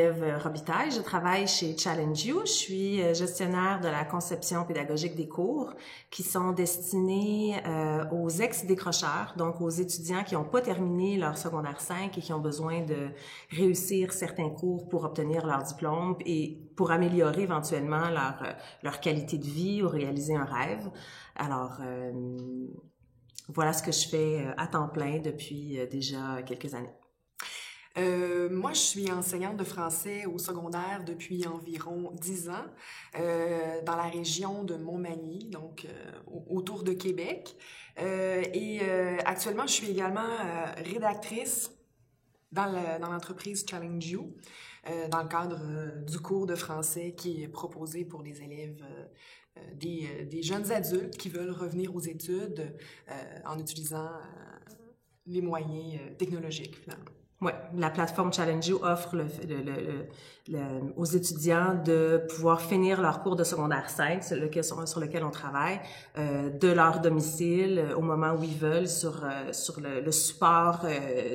Marie-Ève Robitaille, je travaille chez Challenge You. Je suis gestionnaire de la conception pédagogique des cours qui sont destinés aux ex-décrocheurs, donc aux étudiants qui n'ont pas terminé leur secondaire 5 et qui ont besoin de réussir certains cours pour obtenir leur diplôme et pour améliorer éventuellement leur qualité de vie ou réaliser un rêve. Alors, voilà ce que je fais à temps plein depuis déjà quelques années. Moi, je suis enseignante de français au secondaire depuis environ 10 ans dans la région de Montmagny, donc autour de Québec. Actuellement, je suis également rédactrice dans l'entreprise Challenge You, dans le cadre du cours de français qui est proposé pour les élèves des jeunes adultes qui veulent revenir aux études en utilisant les moyens technologiques, finalement. Oui, la plateforme Challenge You offre aux étudiants de pouvoir finir leur cours de secondaire 5, sur lequel on travaille, de leur domicile au moment où ils veulent, sur le support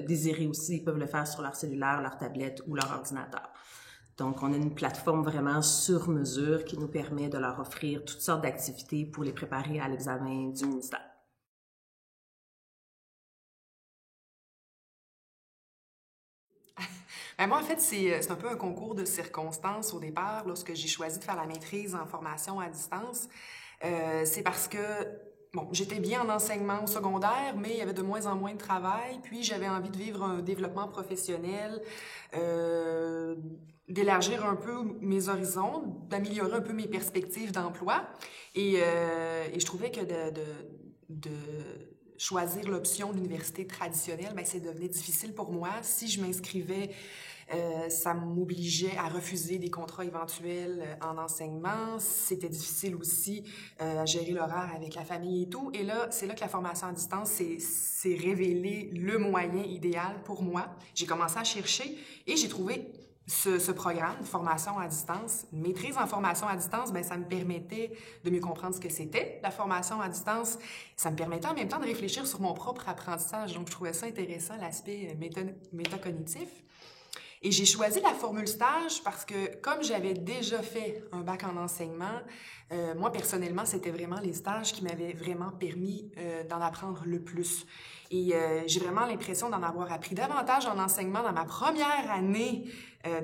désiré aussi. Ils peuvent le faire sur leur cellulaire, leur tablette ou leur ordinateur. Donc, on a une plateforme vraiment sur mesure qui nous permet de leur offrir toutes sortes d'activités pour les préparer à l'examen du ministère. Ben moi, en fait, c'est un peu un concours de circonstances au départ, lorsque j'ai choisi de faire la maîtrise en formation à distance. C'est parce que, bon, j'étais bien en enseignement au secondaire, mais il y avait de moins en moins de travail, puis j'avais envie de vivre un développement professionnel, d'élargir un peu mes horizons, d'améliorer un peu mes perspectives d'emploi. Et je trouvais que de choisir l'option de l'université traditionnelle, ben, ça devenait difficile pour moi. Si je m'inscrivais, ça m'obligeait à refuser des contrats éventuels en enseignement. C'était difficile aussi à gérer l'horaire avec la famille et tout. Et là, c'est là que la formation à distance s'est révélé le moyen idéal pour moi. J'ai commencé à chercher et j'ai trouvé ce programme, formation à distance, maîtrise en formation à distance, ben ça me permettait de mieux comprendre ce que c'était, la formation à distance. Ça me permettait en même temps de réfléchir sur mon propre apprentissage. Donc, je trouvais ça intéressant, l'aspect métacognitif. Et j'ai choisi la formule stage parce que, comme j'avais déjà fait un bac en enseignement, moi, personnellement, c'était vraiment les stages qui m'avaient vraiment permis d'en apprendre le plus. Et j'ai vraiment l'impression d'en avoir appris davantage en enseignement dans ma première année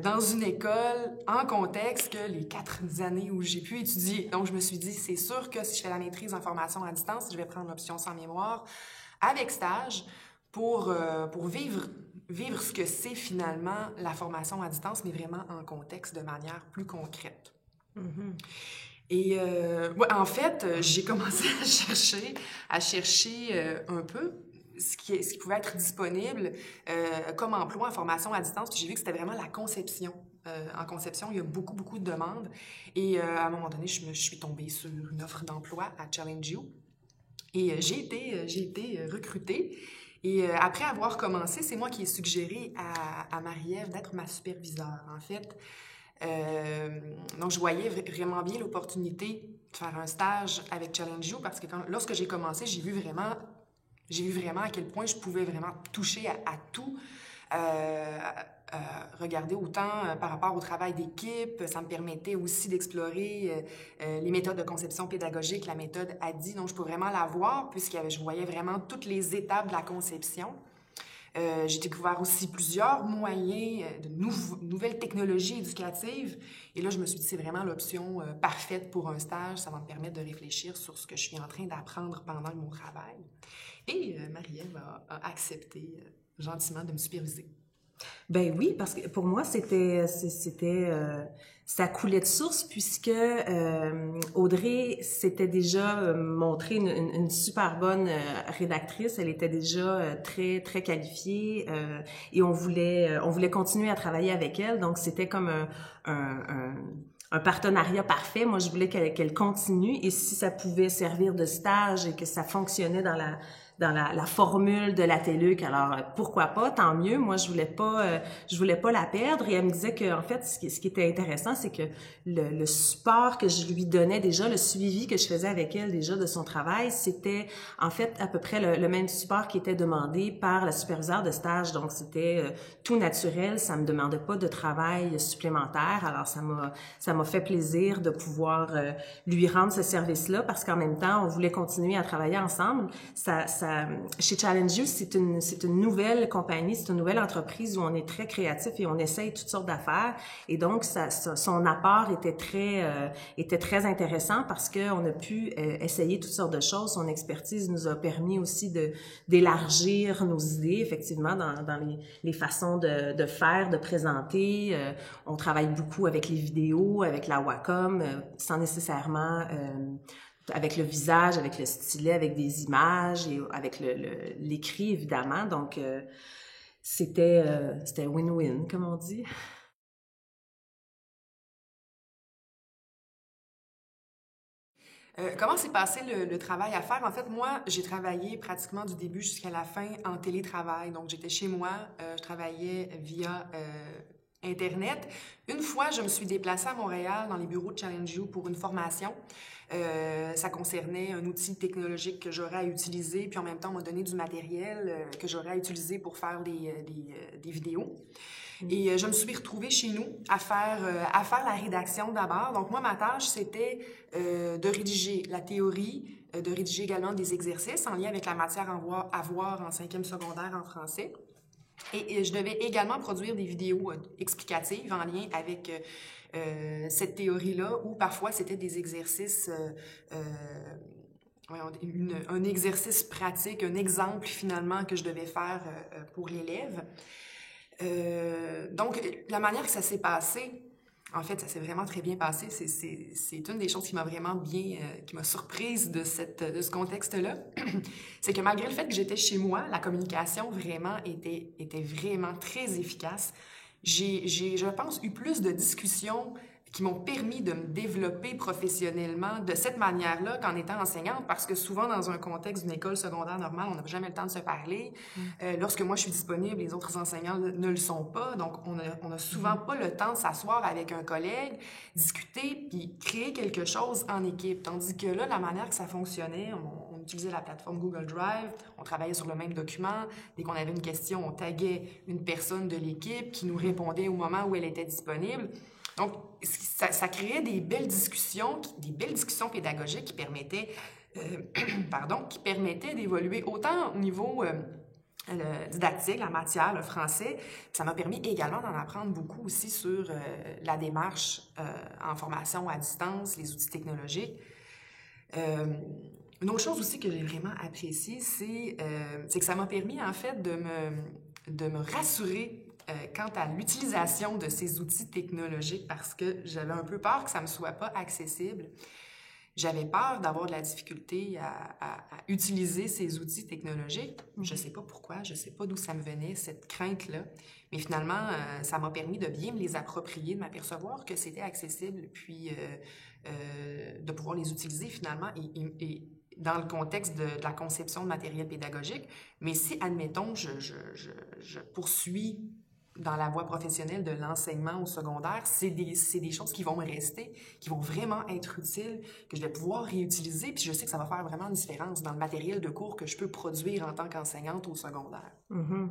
dans une école, en contexte, que les 4 années où j'ai pu étudier. Donc, je me suis dit, c'est sûr que si je fais la maîtrise en formation à distance, je vais prendre l'option sans mémoire avec stage pour vivre ce que c'est finalement la formation à distance, mais vraiment en contexte, de manière plus concrète. Mm-hmm. Et ouais, en fait, j'ai commencé à chercher un peu ce qui pouvait être disponible comme emploi en formation à distance. Puis j'ai vu que c'était vraiment la conception. En conception, il y a beaucoup, beaucoup de demandes. Et à un moment donné, je suis tombée sur une offre d'emploi à Challenge You. Et j'ai été recrutée. Et après avoir commencé, c'est moi qui ai suggéré à Marie-Ève d'être ma superviseure, en fait. Donc, je voyais vraiment bien l'opportunité de faire un stage avec Challenge You parce que lorsque j'ai commencé, j'ai vu vraiment à quel point je pouvais vraiment toucher à tout. Regarder autant par rapport au travail d'équipe, ça me permettait aussi d'explorer les méthodes de conception pédagogique, la méthode ADDIE, donc je peux vraiment la voir puisque je voyais vraiment toutes les étapes de la conception. J'ai découvert aussi plusieurs moyens de nouvelles technologies éducatives et là je me suis dit c'est vraiment l'option parfaite pour un stage, ça va me permettre de réfléchir sur ce que je suis en train d'apprendre pendant mon travail. Et Marie-Ève a accepté gentiment de me superviser. Ben oui, parce que pour moi, ça coulait de source puisque Audrey s'était déjà montrée une super bonne rédactrice. Elle était déjà très, très qualifiée et on voulait continuer à travailler avec elle. Donc, c'était comme un partenariat parfait. Moi, je voulais qu'elle continue et si ça pouvait servir de stage et que ça fonctionnait dans la formule de la TELUC. Alors, pourquoi pas, tant mieux. Moi, je voulais pas la perdre. Et elle me disait que, en fait, ce qui était intéressant, c'est que le support que je lui donnais déjà, le suivi que je faisais avec elle déjà de son travail, c'était, en fait, à peu près le même support qui était demandé par la superviseure de stage. Donc, c'était tout naturel. Ça me demandait pas de travail supplémentaire. Alors, ça m'a fait plaisir de pouvoir lui rendre ce service-là parce qu'en même temps, on voulait continuer à travailler ensemble. Chez Challenge You, c'est une nouvelle compagnie, c'est une nouvelle entreprise où on est très créatif et on essaye toutes sortes d'affaires. Et donc, son apport était très intéressant parce qu'on a pu essayer toutes sortes de choses. Son expertise nous a permis aussi d'élargir nos idées, effectivement, dans les façons de faire, de présenter. On travaille beaucoup avec les vidéos, avec la Wacom, sans nécessairement avec le visage, avec le stylet, avec des images et avec l'écrit, évidemment. Donc, c'était win-win, comme on dit. Comment s'est passé le travail à faire? En fait, moi, j'ai travaillé pratiquement du début jusqu'à la fin en télétravail. Donc, j'étais chez moi, je travaillais via Internet. Une fois, je me suis déplacée à Montréal dans les bureaux de Challenge You pour une formation. Ça concernait un outil technologique que j'aurais à utiliser, puis en même temps, on m'a donné du matériel que j'aurais à utiliser pour faire des vidéos. Et je me suis retrouvée chez nous à faire la rédaction d'abord. Donc, moi, ma tâche, c'était de rédiger la théorie, de rédiger également des exercices en lien avec la matière à voir en 5e secondaire en français. Et je devais également produire des vidéos explicatives en lien avec cette théorie-là, où parfois c'était des exercices, un exercice pratique, un exemple finalement que je devais faire pour l'élève. Donc, la manière que ça s'est passé, en fait, ça s'est vraiment très bien passé. C'est une des choses qui m'a vraiment qui m'a surprise de ce contexte-là. C'est que malgré le fait que j'étais chez moi, la communication vraiment était vraiment très efficace. J'ai, je pense, eu plus de discussions qui m'ont permis de me développer professionnellement de cette manière-là qu'en étant enseignante, parce que souvent, dans un contexte d'une école secondaire normale, on n'a jamais le temps de se parler. Lorsque moi, je suis disponible, les autres enseignants ne le sont pas. Donc, on a souvent pas le temps de s'asseoir avec un collègue, discuter, puis créer quelque chose en équipe. Tandis que là, la manière que ça fonctionnait, on utilisait la plateforme Google Drive, on travaillait sur le même document. Dès qu'on avait une question, on taguait une personne de l'équipe qui nous répondait au moment où elle était disponible. Donc, ça créait des belles discussions pédagogiques qui permettaient, d'évoluer autant au niveau didactique, la matière, le français. Ça m'a permis également d'en apprendre beaucoup aussi sur la démarche en formation à distance, les outils technologiques. Une autre chose aussi que j'ai vraiment appréciée, c'est que ça m'a permis en fait de me rassurer quant à l'utilisation de ces outils technologiques parce que j'avais un peu peur que ça ne me soit pas accessible. J'avais peur d'avoir de la difficulté à utiliser ces outils technologiques. Je ne sais pas pourquoi, je ne sais pas d'où ça me venait, cette crainte-là. Mais finalement, ça m'a permis de bien me les approprier, de m'apercevoir que c'était accessible, puis de pouvoir les utiliser finalement et dans le contexte de la conception de matériel pédagogique. Mais si, admettons, je poursuis dans la voie professionnelle de l'enseignement au secondaire, c'est des choses qui vont me rester, qui vont vraiment être utiles, que je vais pouvoir réutiliser, puis je sais que ça va faire vraiment une différence dans le matériel de cours que je peux produire en tant qu'enseignante au secondaire. Mm-hmm.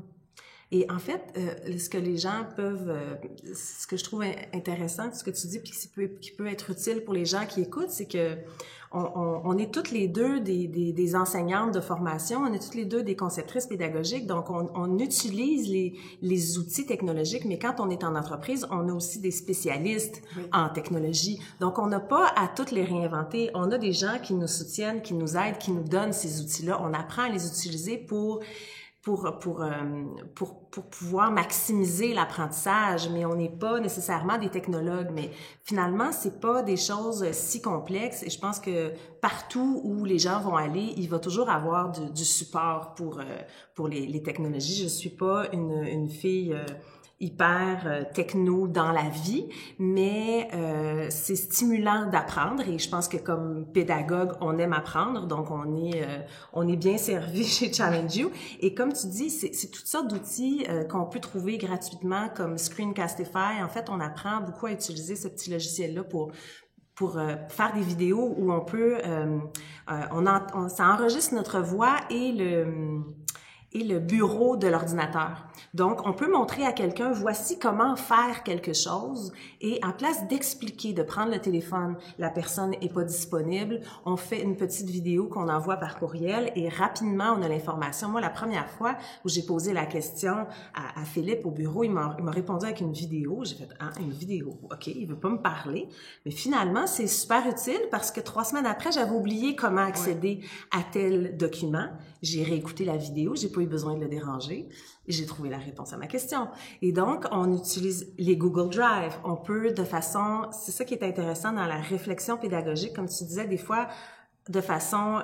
Et en fait, ce que les gens ce que je trouve intéressant de ce que tu dis, puis qui peut être utile pour les gens qui écoutent, c'est que on est toutes les deux des enseignantes de formation, on est toutes les deux des conceptrices pédagogiques, donc on utilise les outils technologiques, mais quand on est en entreprise, on a aussi des spécialistes en technologie. Donc, on n'a pas à toutes les réinventer. On a des gens qui nous soutiennent, qui nous aident, qui nous donnent ces outils-là. On apprend à les utiliser pour pouvoir maximiser l'apprentissage, mais on n'est pas nécessairement des technologues. Mais finalement, c'est pas des choses si complexes. Et je pense que partout où les gens vont aller, il va toujours avoir du support pour les technologies. Je suis pas une fille hyper techno dans la vie, mais c'est stimulant d'apprendre et je pense que comme pédagogue, on aime apprendre, donc on est bien servi chez Challenge You. Et comme tu dis, c'est toutes sortes d'outils qu'on peut trouver gratuitement comme Screencastify. En fait, on apprend beaucoup à utiliser ce petit logiciel-là pour faire des vidéos où on peut, ça enregistre notre voix et le bureau de l'ordinateur. Donc, on peut montrer à quelqu'un, voici comment faire quelque chose, et en place d'expliquer, de prendre le téléphone, la personne n'est pas disponible, on fait une petite vidéo qu'on envoie par courriel, et rapidement, on a l'information. Moi, la première fois où j'ai posé la question à Philippe au bureau, il m'a répondu avec une vidéo. J'ai fait, ah, une vidéo, OK, il veut pas me parler. Mais finalement, c'est super utile parce que 3 semaines après, j'avais oublié comment accéder à tel document. J'ai réécouté la vidéo, j'ai pas eu besoin de le déranger et j'ai trouvé la réponse à ma question. Et donc, on utilise les Google Drive. On peut c'est ça qui est intéressant dans la réflexion pédagogique, comme tu disais, des fois, de façon,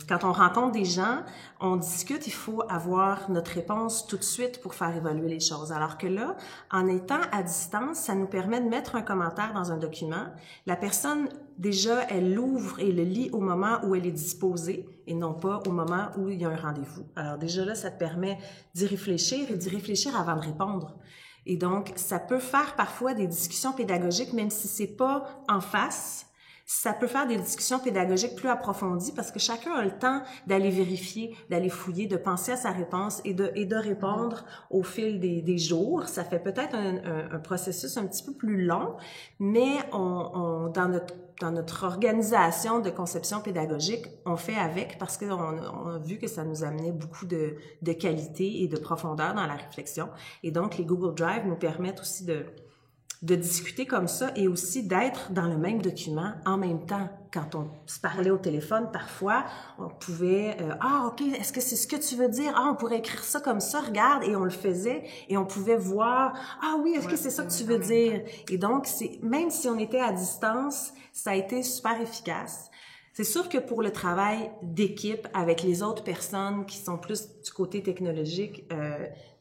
quand on rencontre des gens, on discute, il faut avoir notre réponse tout de suite pour faire évoluer les choses. Alors que là, en étant à distance, ça nous permet de mettre un commentaire dans un document. La personne, déjà, elle l'ouvre et le lit au moment où elle est disposée et non pas au moment où il y a un rendez-vous. Alors déjà là, ça te permet d'y réfléchir et d'y réfléchir avant de répondre. Et donc, ça peut faire parfois des discussions pédagogiques, même si c'est pas en face. Ça peut faire des discussions pédagogiques plus approfondies parce que chacun a le temps d'aller vérifier, d'aller fouiller, de penser à sa réponse et de répondre au fil des jours. Ça fait peut-être un processus un petit peu plus long, mais dans notre organisation de conception pédagogique, on fait avec parce qu'on a vu que ça nous amenait beaucoup de qualité et de profondeur dans la réflexion. Et donc, les Google Drive nous permettent aussi de discuter comme ça et aussi d'être dans le même document en même temps. Quand on se parlait au téléphone, parfois, on pouvait « Ah, OK, est-ce que c'est ce que tu veux dire? Ah, on pourrait écrire ça comme ça, regarde! » Et on le faisait et on pouvait voir « Ah oui, est-ce que c'est ça que tu veux dire? » Et donc, même si on était à distance, ça a été super efficace. C'est sûr que pour le travail d'équipe avec les autres personnes qui sont plus du côté technologique,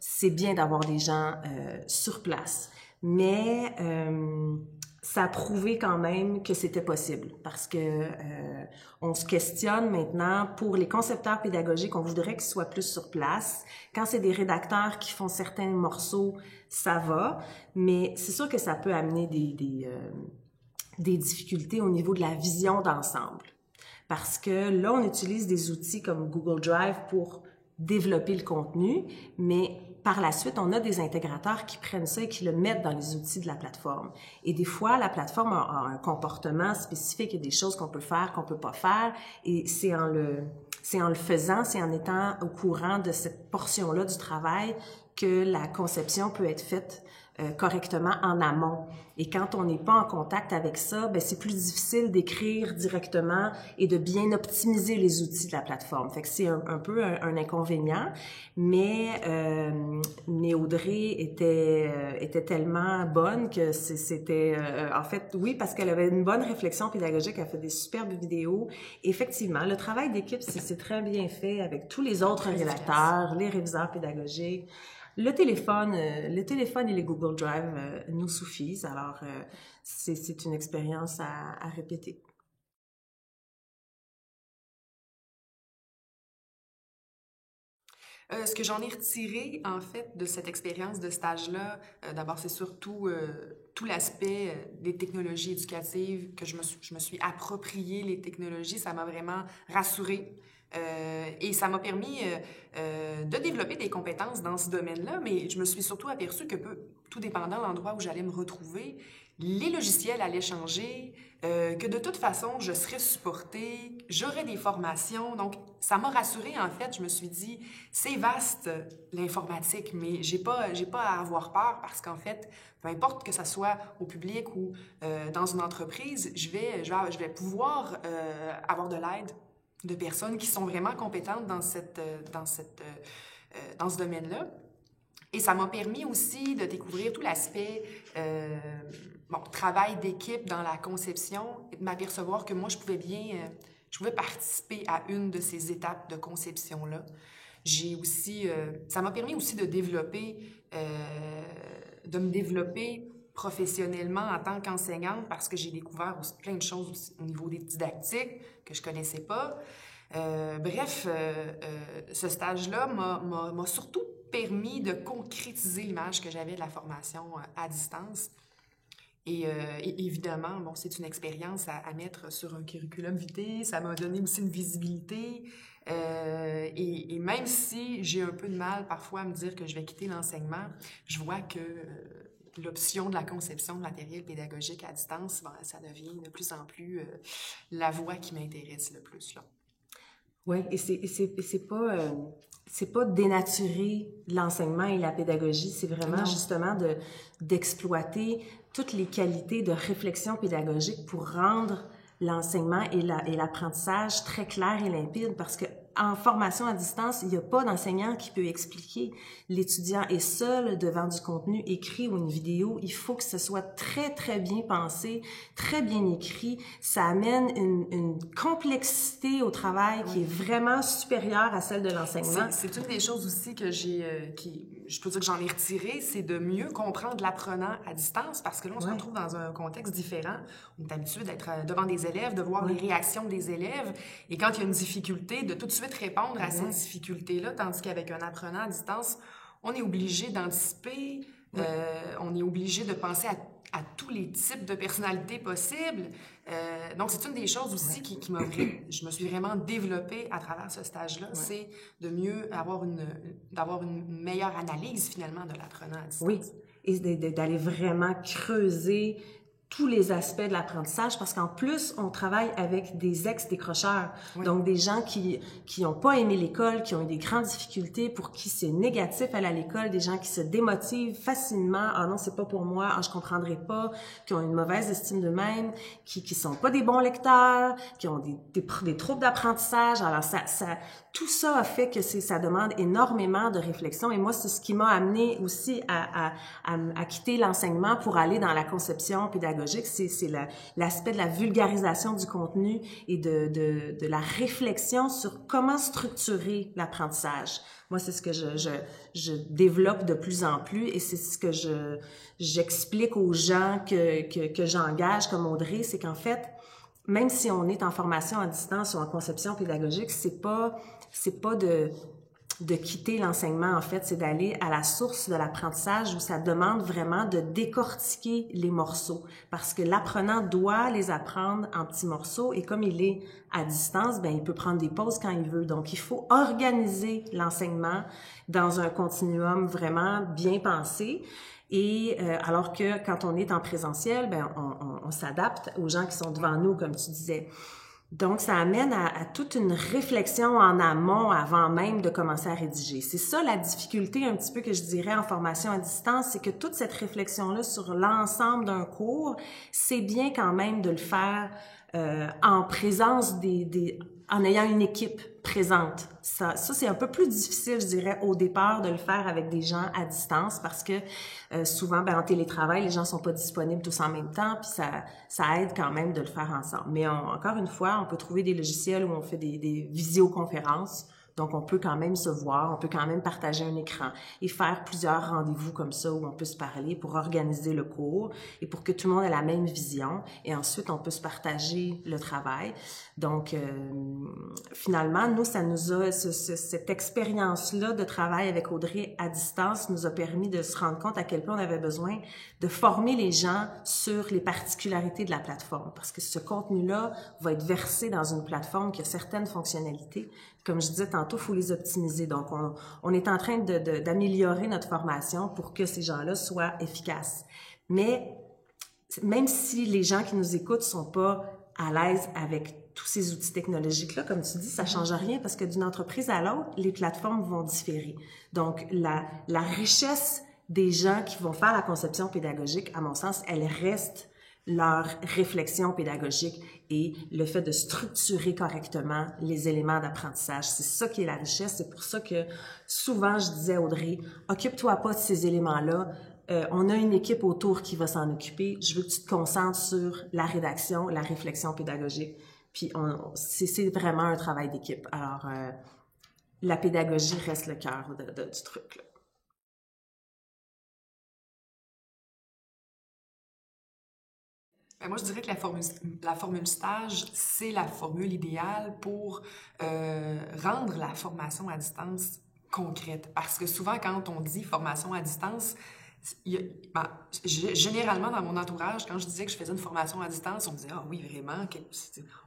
c'est bien d'avoir des gens sur place. Mais ça a prouvé quand même que c'était possible parce que on se questionne maintenant pour les concepteurs pédagogiques, on voudrait qu'ils soient plus sur place. Quand c'est des rédacteurs qui font certains morceaux, ça va, mais c'est sûr que ça peut amener des difficultés au niveau de la vision d'ensemble. Parce que là, on utilise des outils comme Google Drive pour développer le contenu, mais par la suite, on a des intégrateurs qui prennent ça et qui le mettent dans les outils de la plateforme. Et des fois, la plateforme a un comportement spécifique, il y a des choses qu'on peut faire, qu'on peut pas faire, et c'est en le faisant, c'est en étant au courant de cette portion-là du travail que la conception peut être faite correctement en amont. Et quand on n'est pas en contact avec ça, ben c'est plus difficile d'écrire directement et de bien optimiser les outils de la plateforme. Fait que c'est un peu un inconvénient, mais Audrey était tellement bonne que c'était en fait oui parce qu'elle avait une bonne réflexion pédagogique, elle fait des superbes vidéos. Effectivement, le travail d'équipe c'est très bien fait avec tous les autres rédacteurs, les réviseurs pédagogiques. Le téléphone et les Google Drive nous suffisent. Alors, c'est une expérience à répéter. Ce que j'en ai retiré, en fait, de cette expérience de stage-là, d'abord, c'est surtout tout l'aspect des technologies éducatives, que je me suis approprié les technologies. Ça m'a vraiment rassurée. Et ça m'a permis de développer des compétences dans ce domaine-là, mais je me suis surtout aperçue que tout dépendant de l'endroit où j'allais me retrouver, les logiciels allaient changer, que de toute façon, je serais supportée, j'aurais des formations. Donc, ça m'a rassurée, en fait. Je me suis dit, c'est vaste, l'informatique, mais j'ai pas à avoir peur parce qu'en fait, peu importe que ça soit au public ou dans une entreprise, je vais pouvoir avoir de l'aide de personnes qui sont vraiment compétentes dans ce domaine-là. Et ça m'a permis aussi de découvrir tout l'aspect travail d'équipe dans la conception et de m'apercevoir que moi, je pouvais participer à une de ces étapes de conception-là. J'ai aussi, ça m'a permis aussi de me développer professionnellement en tant qu'enseignante parce que j'ai découvert aussi plein de choses aussi au niveau des didactiques que je connaissais pas. Ce stage-là m'a surtout permis de concrétiser l'image que j'avais de la formation à distance. Et évidemment, bon, c'est une expérience à mettre sur un curriculum vitae. Ça m'a donné aussi une visibilité. Et même si j'ai un peu de mal parfois à me dire que je vais quitter l'enseignement, je vois que l'option de la conception de matériel pédagogique à distance, ben, ça devient de plus en plus la voie qui m'intéresse le plus, là. Oui, et c'est pas dénaturer l'enseignement et la pédagogie, c'est vraiment justement d'exploiter toutes les qualités de réflexion pédagogique pour rendre l'enseignement et l'apprentissage très clair et limpide, parce que en formation à distance, il n'y a pas d'enseignant qui peut expliquer. L'étudiant est seul devant du contenu écrit ou une vidéo. Il faut que ce soit très, très bien pensé, très bien écrit. Ça amène une complexité au travail qui est vraiment supérieure à celle de l'enseignement. C'est une des choses aussi que je peux dire que j'en ai retiré, c'est de mieux comprendre l'apprenant à distance, parce que là, on se retrouve dans un contexte différent. On est habitué d'être devant des élèves, de voir les réactions des élèves, et quand il y a une difficulté, de tout de suite répondre à cette difficulté-là, tandis qu'avec un apprenant à distance, on est obligé d'anticiper, on est obligé de penser à tous les types de personnalités possibles. Donc, c'est une des choses aussi je me suis vraiment développée à travers ce stage-là, c'est de mieux d'avoir une meilleure analyse, finalement, de l'apprenant à distance. Oui, et d'aller vraiment creuser tous les aspects de l'apprentissage, parce qu'en plus, on travaille avec des ex-décrocheurs, donc des gens qui n'ont pas aimé l'école, qui ont eu des grandes difficultés, pour qui c'est négatif aller à l'école, des gens qui se démotivent facilement, « Ah non, c'est pas pour moi, ah, je comprendrai pas », qui ont une mauvaise estime d'eux-mêmes, qui sont pas des bons lecteurs, qui ont des troubles d'apprentissage. Alors tout ça a fait que ça demande énormément de réflexion, et moi, c'est ce qui m'a amené aussi à quitter l'enseignement pour aller dans la conception pédagogique. C'est l'aspect de la vulgarisation du contenu et de la réflexion sur comment structurer l'apprentissage. Moi, c'est ce que je développe de plus en plus, et c'est ce que j'explique aux gens que j'engage comme Audrey, c'est qu'en fait, même si on est en formation à distance ou en conception pédagogique, c'est pas de quitter l'enseignement, en fait, c'est d'aller à la source de l'apprentissage, où ça demande vraiment de décortiquer les morceaux, parce que l'apprenant doit les apprendre en petits morceaux, et comme il est à distance, ben il peut prendre des pauses quand il veut. Donc, il faut organiser l'enseignement dans un continuum vraiment bien pensé. Et alors que quand on est en présentiel, ben on s'adapte aux gens qui sont devant nous, comme tu disais. Donc, ça amène à toute une réflexion en amont avant même de commencer à rédiger. C'est ça la difficulté un petit peu que je dirais en formation à distance, c'est que toute cette réflexion-là sur l'ensemble d'un cours, c'est bien quand même de le faire en présence en ayant une équipe présente. Ça c'est un peu plus difficile, je dirais, au départ, de le faire avec des gens à distance, parce que souvent, en télétravail, les gens sont pas disponibles tous en même temps, puis ça aide quand même de le faire ensemble. Mais encore une fois, on peut trouver des logiciels où on fait des visioconférences. Donc, on peut quand même se voir, on peut quand même partager un écran et faire plusieurs rendez-vous comme ça où on peut se parler pour organiser le cours et pour que tout le monde ait la même vision. Et ensuite, on peut se partager le travail. Donc, finalement, nous, ça nous a, cette expérience-là de travail avec Audrey à distance nous a permis de se rendre compte à quel point on avait besoin de former les gens sur les particularités de la plateforme. Parce que ce contenu-là va être versé dans une plateforme qui a certaines fonctionnalités. Comme je disais tantôt, il faut les optimiser. Donc, on est en train d'améliorer notre formation pour que ces gens-là soient efficaces. Mais même si les gens qui nous écoutent sont pas à l'aise avec tous ces outils technologiques-là, comme tu dis, ça change rien, parce que d'une entreprise à l'autre, les plateformes vont différer. Donc, la richesse des gens qui vont faire la conception pédagogique, à mon sens, elle reste leur réflexion pédagogique et le fait de structurer correctement les éléments d'apprentissage. C'est ça qui est la richesse. C'est pour ça que souvent, je disais à Audrey, occupe-toi pas de ces éléments-là. On a une équipe autour qui va s'en occuper. Je veux que tu te concentres sur la rédaction, la réflexion pédagogique. Puis, c'est vraiment un travail d'équipe. Alors, la pédagogie reste le cœur du truc, là. Moi, je dirais que la formule stage, c'est la formule idéale pour rendre la formation à distance concrète. Parce que souvent, quand on dit formation à distance, généralement, dans mon entourage, quand je disais que je faisais une formation à distance, on me disait « Ah oui, vraiment? »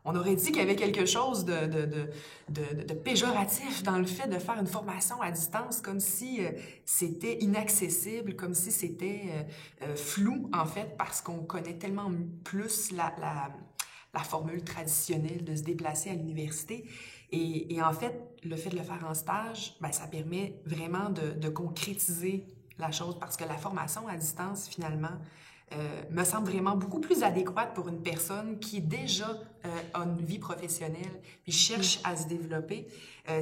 On aurait dit qu'il y avait quelque chose de péjoratif dans le fait de faire une formation à distance, comme si c'était inaccessible, comme si c'était flou, en fait, parce qu'on connaît tellement plus la formule traditionnelle de se déplacer à l'université. Et en fait, le fait de le faire en stage, ça permet vraiment de concrétiser la chose, parce que la formation à distance, finalement, me semble vraiment beaucoup plus adéquate pour une personne qui déjà a une vie professionnelle puis cherche à se développer.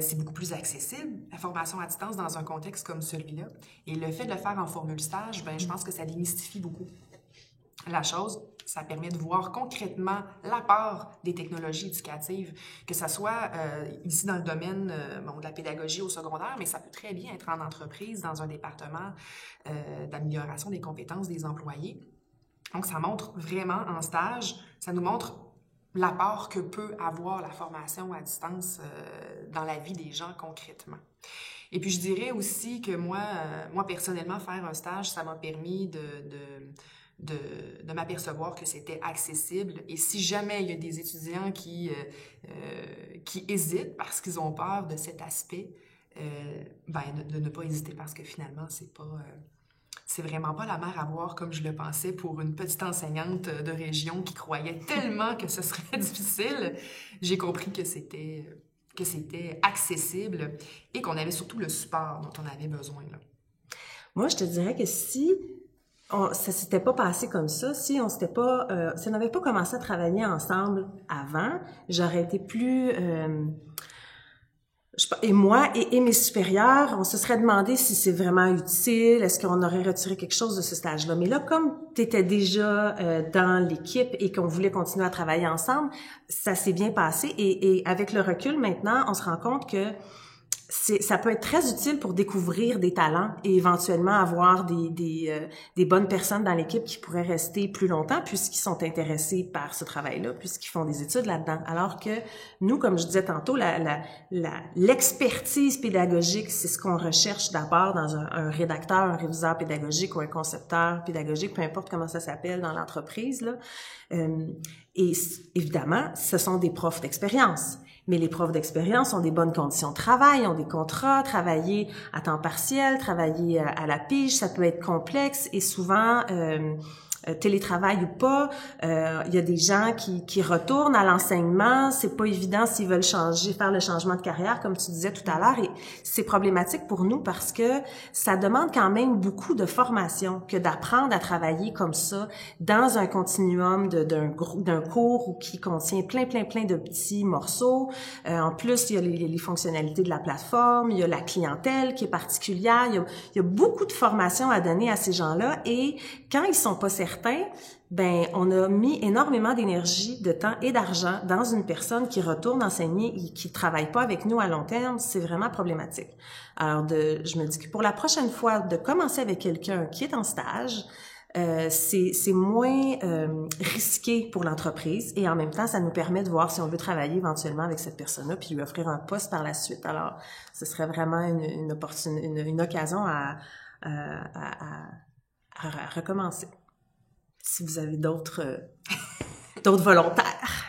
C'est beaucoup plus accessible, la formation à distance, dans un contexte comme celui-là. Et le fait de le faire en formule stage, je pense que ça démystifie beaucoup la chose. Ça permet de voir concrètement l'apport des technologies éducatives, que ce soit ici dans le domaine de la pédagogie au secondaire, mais ça peut très bien être en entreprise, dans un département d'amélioration des compétences des employés. Donc, ça montre vraiment en stage, ça nous montre l'apport que peut avoir la formation à distance dans la vie des gens concrètement. Et puis, je dirais aussi que moi personnellement, faire un stage, ça m'a permis de m'apercevoir que c'était accessible. Et si jamais il y a des étudiants qui hésitent parce qu'ils ont peur de cet aspect, de ne pas hésiter, parce que finalement, c'est vraiment pas la mer à boire comme je le pensais pour une petite enseignante de région qui croyait tellement que ce serait difficile. J'ai compris que c'était accessible et qu'on avait surtout le support dont on avait besoin, là. Moi, je te dirais que si ça s'était pas passé comme ça, si on n'avait pas commencé à travailler ensemble avant, j'aurais été plus... et moi et mes supérieurs, on se serait demandé si c'est vraiment utile, est-ce qu'on aurait retiré quelque chose de ce stage-là. Mais là, comme tu étais déjà dans l'équipe et qu'on voulait continuer à travailler ensemble, ça s'est bien passé. Et avec le recul maintenant, on se rend compte que ça peut être très utile pour découvrir des talents et éventuellement avoir des bonnes personnes dans l'équipe qui pourraient rester plus longtemps puisqu'ils sont intéressés par ce travail-là, puisqu'ils font des études là-dedans. Alors que nous, comme je disais tantôt, l'expertise pédagogique, c'est ce qu'on recherche d'abord dans un rédacteur, un réviseur pédagogique ou un concepteur pédagogique, peu importe comment ça s'appelle dans l'entreprise, là. Et évidemment, ce sont des profs d'expérience. Mais les profs d'expérience ont des bonnes conditions de travail, ont des contrats, travailler à temps partiel, travailler à la pige, ça peut être complexe et souvent télétravail ou pas, il y a des gens qui retournent à l'enseignement, c'est pas évident s'ils veulent faire le changement de carrière comme tu disais tout à l'heure, et c'est problématique pour nous parce que ça demande quand même beaucoup de formation que d'apprendre à travailler comme ça dans un continuum d'un cours qui contient plein de petits morceaux. En plus, il y a les fonctionnalités de la plateforme, il y a la clientèle qui est particulière, il y a beaucoup de formation à donner à ces gens-là, et quand ils sont pas certains, on a mis énormément d'énergie, de temps et d'argent dans une personne qui retourne enseigner et qui travaille pas avec nous à long terme. C'est vraiment problématique. Alors, je me dis que pour la prochaine fois, de commencer avec quelqu'un qui est en stage, c'est moins risqué pour l'entreprise et en même temps, ça nous permet de voir si on veut travailler éventuellement avec cette personne-là puis lui offrir un poste par la suite. Alors, ce serait vraiment une occasion à recommencer. Si vous avez d'autres volontaires.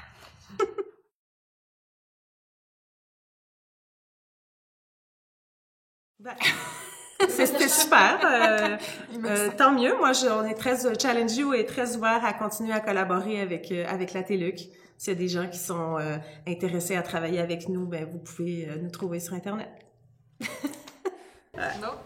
C'était super. Tant mieux. Moi, on est très Challenge You et très ouvert à continuer à collaborer avec la TÉLUQ. S'il y a des gens qui sont intéressés à travailler avec nous, vous pouvez nous trouver sur Internet. Non.